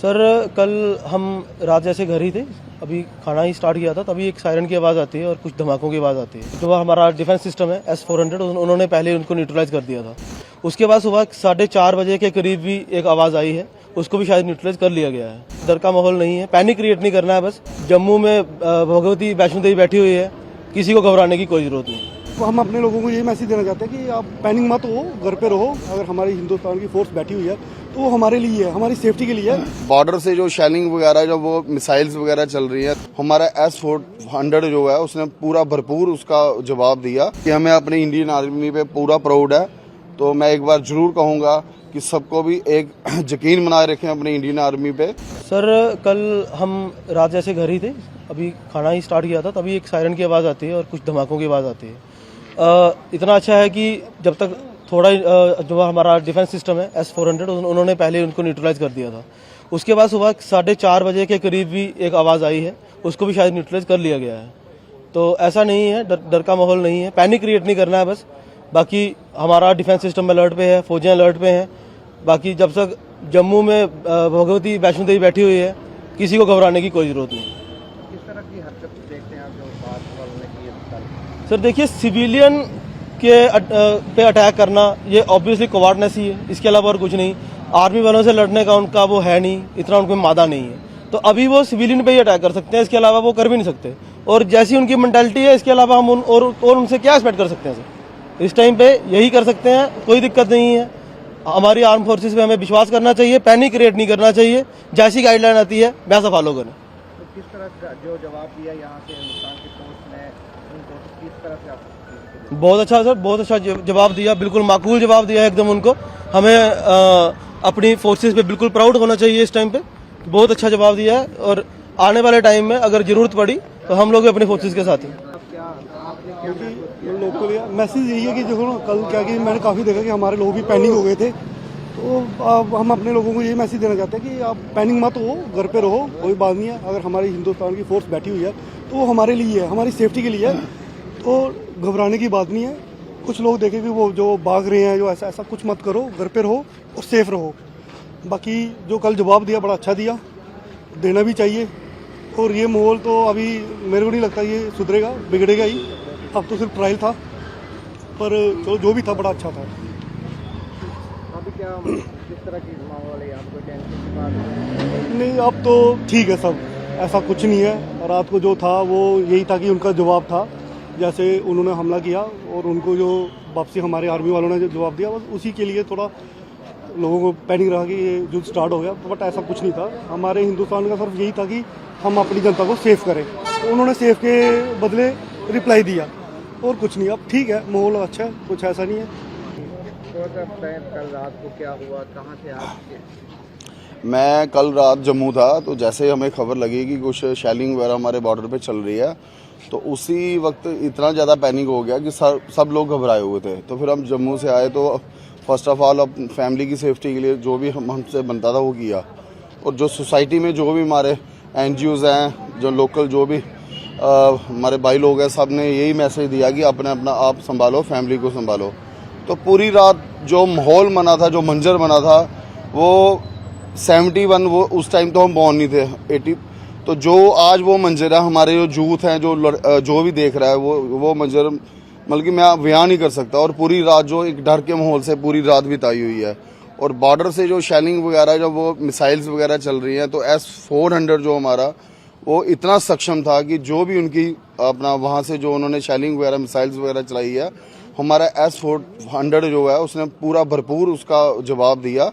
Sir कल हम रात जैसे घर ही थे, अभी खाना ही स्टार्ट किया था, तभी एक सायरन की आवाज़ आती है और कुछ धमाकों की आवाज़ आती है। जो हमारा डिफेंस सिस्टम है S-400, उन्होंने पहले उनको न्यूट्रलाइज कर दिया था। उसके बाद सुबह 4:30 बजे के करीब भी एक आवाज़ आई है, उसको भी शायद न्यूट्रलाइज कर लिया गया है। डर का माहौल नहीं है, पैनिक क्रिएट नहीं करना है। बस जम्मू में भगवती वैष्णो देवी बैठी हुई है, किसी को घबराने की कोई जरूरत नहीं। तो हम अपने लोगों को ये मैसेज देना चाहते हैं कि आप पैनिक मत हो, घर पे रहो। अगर हमारी हिंदुस्तान की फोर्स बैठी हुई है तो वो हमारे लिए है, हमारी सेफ्टी के लिए है। बॉर्डर से जो शेलिंग वगैरह जो वो मिसाइल्स वगैरह चल रही है, हमारा S-400 जो है उसने पूरा भरपूर उसका जवाब दिया कि हमें अपनी इंडियन आर्मी पे पूरा प्राउड है। तो मैं एक बार जरूर कहूँगा कि सबको भी एक यकीन बनाए रखें अपनी इंडियन आर्मी पे। सर कल हम रात जैसे घर ही थे, अभी खाना ही स्टार्ट किया था, तभी एक सायरन की आवाज़ आती है और कुछ धमाकों की आवाज़ आती है। इतना अच्छा है कि जब तक थोड़ा जो हमारा डिफेंस सिस्टम है S-400, उन्होंने पहले उनको न्यूट्रलाइज कर दिया था। उसके बाद सुबह 4:30 बजे के करीब भी एक आवाज़ आई है, उसको भी शायद न्यूट्रलाइज कर लिया गया है। तो ऐसा नहीं है, डर का माहौल नहीं है, पैनिक क्रिएट नहीं करना है। बस बाकी हमारा डिफेंस सिस्टम अलर्ट पे है, फौजें अलर्ट पे हैं। बाकी जब तक जम्मू में भगवती वैष्णो देवी बैठी हुई है, किसी को घबराने की कोई ज़रूरत नहीं। किस तरह की हरकत देखते हैं आप जो बात वालों ने की है? सर देखिए, सिविलियन के पे अटैक करना ये ऑब्वियसली कोवार्डनेस ही है, इसके अलावा और कुछ नहीं। आर्मी वालों से लड़ने का उनका वो है नहीं, इतना उनको मादा नहीं है। तो अभी वो सिविलियन पे ही अटैक कर सकते हैं, इसके अलावा वो कर भी नहीं सकते। और जैसी उनकी मेंटालिटी है, इसके अलावा हम और उनसे क्या एक्सपेक्ट कर सकते हैं सर? इस टाइम पे यही कर सकते हैं, कोई दिक्कत नहीं है। हमारी आर्म फोर्सेज पे हमें विश्वास करना चाहिए, पैनिक क्रिएट नहीं करना चाहिए। जैसी गाइडलाइन आती है वैसा फॉलो करें। तो किस तरह का जो जवाब दिया यहाँ से हिंदुस्तान की फोर्स ने उनको, किस तरह से आप बहुत अच्छा सर, बहुत अच्छा जवाब दिया, बिल्कुल माकूल जवाब दिया एकदम उनको। हमें अपनी फोर्सेस पे बिल्कुल प्राउड होना चाहिए इस टाइम पे। बहुत अच्छा जवाब दिया है और आने वाले टाइम में अगर जरूरत पड़ी तो हम लोग भी अपनी फोर्सेस के साथ हैं। क्योंकि लोग को मैसेज यही है कि देखो ना, कल क्या कि मैंने काफ़ी देखा कि हमारे लोग भी पैनिक हो गए थे। तो हम अपने लोगों को ये मैसेज देना चाहते हैं कि आप पैनिक मत हो, घर पे रहो, कोई बात नहीं है। अगर हमारी हिंदुस्तान की फोर्स बैठी हुई है तो वो हमारे लिए है, हमारी सेफ्टी के लिए है। तो घबराने की बात नहीं है। कुछ लोग देखें कि वो जो भाग रहे हैं, जो ऐसा कुछ मत करो, घर पे रहो और सेफ रहो। बाकी जो कल जवाब दिया बड़ा अच्छा दिया, देना भी चाहिए। और ये माहौल तो अभी मेरे को नहीं लगता ये सुधरेगा, बिगड़ेगा ही। अब तो सिर्फ ट्रायल था, पर जो भी था बड़ा अच्छा था। अभी क्या किस तरह की माहौल है, आपको टेंशन की बात है? नहीं, अब तो ठीक है सब, ऐसा कुछ नहीं है। रात को जो था वो यही था कि उनका जवाब था, जैसे उन्होंने हमला किया और उनको जो वापसी हमारे आर्मी वालों ने जो जवाब दिया, बस उसी के लिए थोड़ा लोगों को पैनिक रहा कि ये युद्ध स्टार्ट हो गया। बट ऐसा कुछ नहीं था। हमारे हिंदुस्तान का सिर्फ यही था कि हम अपनी जनता को सेफ करें। तो उन्होंने सेफ के बदले रिप्लाई दिया और कुछ नहीं। अब ठीक है, माहौल अच्छा है, कुछ ऐसा नहीं है। कल रात को क्या हुआ, कहाँ से आप? मैं कल रात जम्मू था, तो जैसे हमें खबर लगी कि कुछ शेलिंग वगैरह हमारे बॉर्डर पे चल रही है, तो उसी वक्त इतना ज़्यादा पैनिक हो गया कि सब लोग घबराए हुए थे। तो फिर हम जम्मू से आए, तो फर्स्ट ऑफ ऑल अपनी फैमिली की सेफ्टी के लिए जो भी हमसे बनता था वो किया। और जो सोसाइटी में जो भी हमारे NGOs हैं, जो लोकल जो भी हमारे भाई लोग हैं, सब ने यही मैसेज दिया कि अपना आप संभालो, फैमिली को संभालो। तो पूरी रात जो माहौल बना था, जो मंजर बना था, वो 71, वो उस टाइम तो हम बॉर्न नहीं थे, 80। तो जो आज वो मंजर है, हमारे जो यूथ हैं, जो भी देख रहा है, वो मंजर मतलब कि मैं बयान नहीं कर सकता। और पूरी रात जो एक डर के माहौल से पूरी रात बिताई हुई है। और बॉर्डर से जो शेलिंग वगैरह जो वो मिसाइल्स वगैरह चल रही हैं, तो S-400 जो हमारा वो इतना सक्षम था कि जो भी उनकी अपना वहाँ से जो उन्होंने शेलिंग वगैरह मिसाइल्स वगैरह चलाई है, हमारा S-400 जो है उसने पूरा भरपूर उसका जवाब दिया।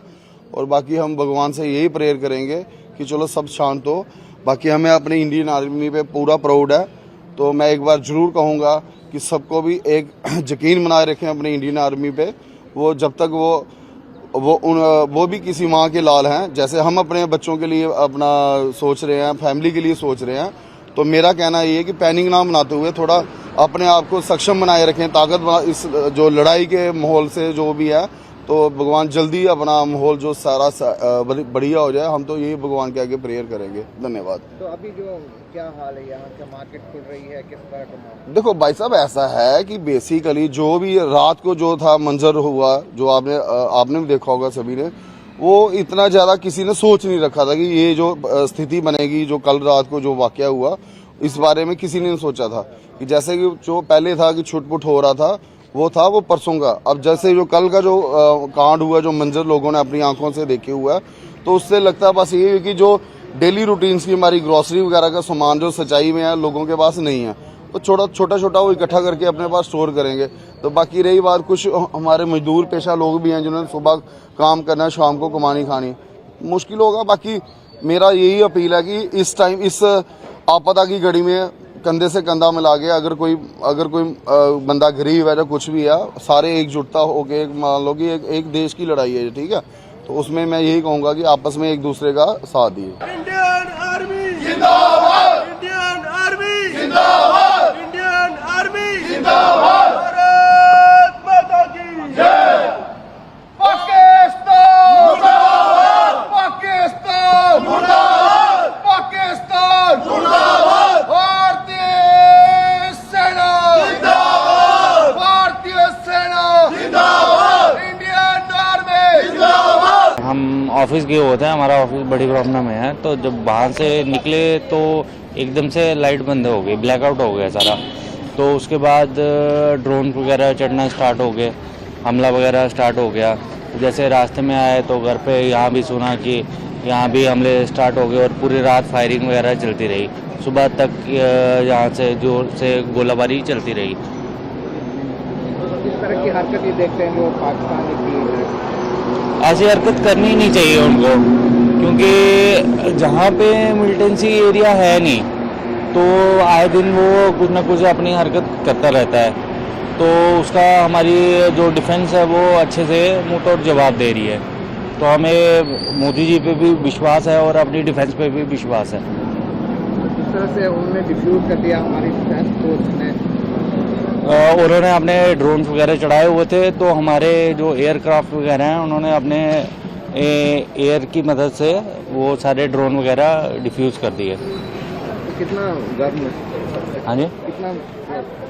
और बाकी हम भगवान से यही प्रेयर करेंगे कि चलो सब शांत हो। बाकी हमें अपनी इंडियन आर्मी पे पूरा प्राउड है। तो मैं एक बार जरूर कहूँगा कि सबको भी एक यकीन बनाए रखें अपनी इंडियन आर्मी पे। वो जब तक वो भी किसी माँ के लाल हैं, जैसे हम अपने बच्चों के लिए अपना सोच रहे हैं, फैमिली के लिए सोच रहे हैं। तो मेरा कहना ये है कि पैनिक ना बनाते हुए थोड़ा अपने आप को सक्षम बनाए रखें, ताकत इस जो लड़ाई के माहौल से जो भी है। तो भगवान जल्दी अपना माहौल जो सारा बढ़िया हो जाए, हम तो यही भगवान के आगे प्रेयर करेंगे। धन्यवाद। तो अभी जो क्या हाल है, यहाँ का मार्केट खुल रही है, किस तरह का माहौल? देखो भाई साहब, ऐसा है कि बेसिकली जो भी रात को जो था मंजर हुआ, जो आपने भी देखा होगा सभी ने, वो इतना ज़्यादा किसी ने सोच नहीं रखा था कि ये जो स्थिति बनेगी, जो कल रात को जो वाक़या हुआ, इस बारे में किसी ने नहीं सोचा था कि जैसे कि जो पहले था कि छुटपुट हो रहा था, वो परसों का। अब जैसे जो कल का जो कांड हुआ, जो मंजर लोगों ने अपनी आंखों से देखे हुआ है, तो उससे लगता है बस ये है कि जो डेली रूटीन्स की हमारी ग्रॉसरी वगैरह का सामान जो सच्चाई में है लोगों के पास नहीं है, तो छोटा छोटा वो इकट्ठा करके अपने पास स्टोर करेंगे। तो बाकी रही बात, कुछ हमारे मजदूर पेशा लोग भी हैं जिन्होंने सुबह काम करना है, शाम को कमानी खानी, मुश्किल होगा। बाकी मेरा यही अपील है कि इस टाइम, इस आपदा की घड़ी में कंधे से कंधा मिला के अगर कोई बंदा गरीब है या कुछ भी है, सारे एकजुटता होके, मान लो कि एक देश की लड़ाई है, ठीक है, तो उसमें मैं यही कहूँगा कि आपस में एक दूसरे का साथ दिए। इंडियन आर्मी जिंदाबाद, इंडियन आर्मी जिंदाबाद, इंडियन आर्मी जिंदाबाद, भारत माता की जय। पाकिस्तान मुर्दाबाद, पाकिस्तान मुर्दाबाद, पाकिस्तान मुर्दाबाद, भारतीय सेना जिंदाबाद, भारतीय सेना जिंदाबाद, इंडियन आर्मी जिंदाबाद। हम ऑफिस गए हुए थे, हमारा ऑफिस बड़ी प्रॉब्लम में है, तो जब बाहर से निकले तो एकदम से लाइट बंद हो गई, ब्लैकआउट हो गया सारा। तो उसके बाद ड्रोन वगैरह चढ़ना स्टार्ट हो गए, हमला वगैरह स्टार्ट हो गया। जैसे रास्ते में आए तो घर पे यहाँ भी सुना कि यहाँ भी हमले स्टार्ट हो गए और पूरी रात फायरिंग वगैरह चलती रही, सुबह तक यहाँ से जोर से गोलाबारी चलती रही। इस तरह की हरकत ये देखते हैं जो पाकिस्तान की, ऐसी हरकत करनी ही नहीं चाहिए उनको, क्योंकि जहाँ पे मिलिटेंसी एरिया है नहीं, तो आए दिन वो कुछ ना कुछ अपनी हरकत करता रहता है। तो उसका हमारी जो डिफेंस है वो अच्छे से मुंह तोड़ जवाब दे रही है। तो हमें मोदी जी पे भी विश्वास है और अपनी डिफेंस पे भी विश्वास है। जिस तरह से उन्होंने डिफ्यूज कर दिया हमारी डिफेंस फोर्स ने, उन्होंने अपने ड्रोन वगैरह चढ़ाए हुए थे, तो हमारे जो एयरक्राफ्ट वगैरह हैं उन्होंने अपने एयर की मदद से वो सारे ड्रोन वगैरह डिफ्यूज़ कर दिए। तो कितना गर्व है, हाँ जी, कितना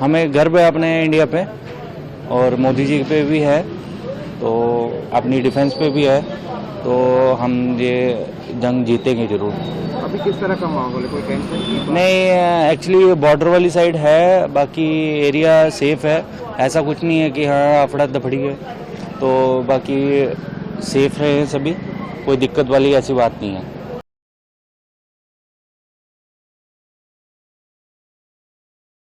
हमें गर्व है अपने इंडिया पे और मोदी जी पे भी है, तो अपनी डिफेंस पे भी है, तो हम ये जंग जीतेंगे ज़रूर। अभी किस तरह का माहौल है, कोई टेंशन नहीं, एक्चुअली बॉर्डर वाली साइड है, बाकी एरिया सेफ है, ऐसा कुछ नहीं है कि हाँ अफड़ा दफड़ी है, तो बाकी सेफ रहे सभी, कोई दिक्कत वाली ऐसी बात नहीं है।